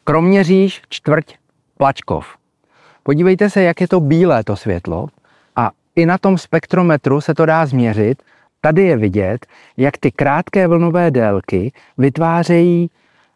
Kroměříž, čtvrť Plačkov. Podívejte se, jak je to bílé to světlo a i na tom spektrometru se to dá změřit. Tady je vidět, jak ty krátké vlnové délky vytvářejí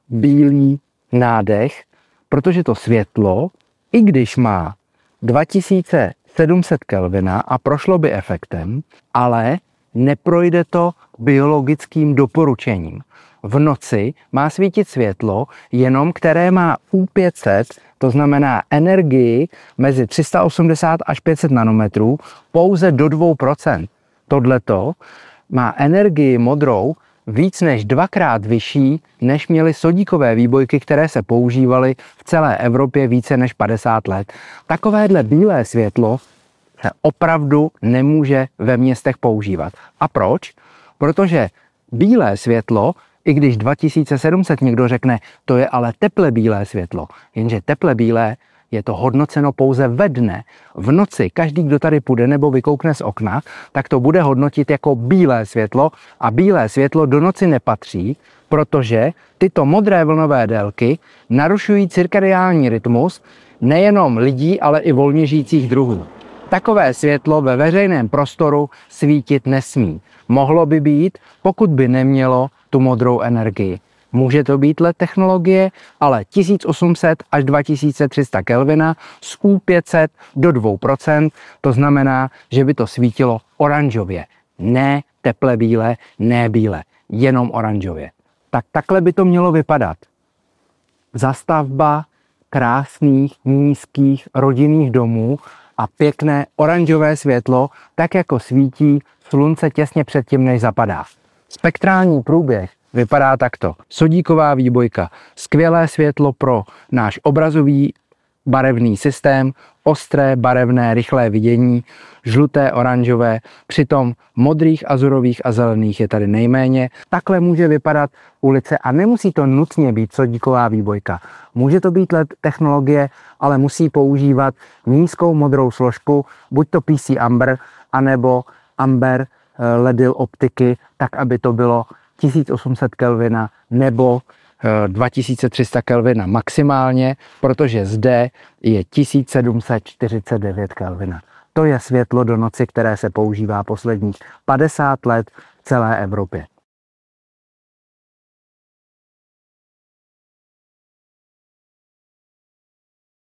bílý nádech, protože to světlo, i když má 2700 Kelvina a prošlo by efektem, ale neprojde to biologickým doporučením. V noci má svítit světlo jenom, které má U500, to znamená energii mezi 380 až 500 nanometrů, pouze do 2%. Tohleto má energii modrou víc než dvakrát vyšší, než měly sodíkové výbojky, které se používaly v celé Evropě více než 50 let. Takovéhle bílé světlo se opravdu nemůže ve městech používat. A proč? Protože bílé světlo, i když 2700 někdo řekne, to je ale teple bílé světlo, jenže teple bílé je to hodnoceno pouze ve dne. V noci každý, kdo tady půjde nebo vykoukne z okna, tak to bude hodnotit jako bílé světlo a bílé světlo do noci nepatří, protože tyto modré vlnové délky narušují cirkadiální rytmus nejenom lidí, ale i volně žijících druhů. Takové světlo ve veřejném prostoru svítit nesmí. Mohlo by být, pokud by nemělo tu modrou energii. Může to být LED technologie, ale 1800 až 2300 Kelvina z U500 do 2%, to znamená, že by to svítilo oranžově. Ne teple bílé, ne bílé, jenom oranžově. Tak takhle by to mělo vypadat. Zastavba krásných, nízkých rodinných domů a pěkné oranžové světlo, tak jako svítí slunce těsně předtím, než zapadá. Spektrální průběh vypadá takto. Sodíková výbojka, skvělé světlo pro náš obrazový barevný systém, ostré, barevné, rychlé vidění, žluté, oranžové, přitom modrých, azurových a zelených je tady nejméně. Takhle může vypadat ulice a nemusí to nutně být sodíková výbojka. Může to být LED technologie, ale musí používat nízkou modrou složku, buď to PC Amber, anebo Amber ledil optiky, tak aby to bylo 1800 Kelvina nebo 2300 Kelvina maximálně, protože zde je 1749 Kelvina. To je světlo do noci, které se používá posledních 50 let v celé Evropě.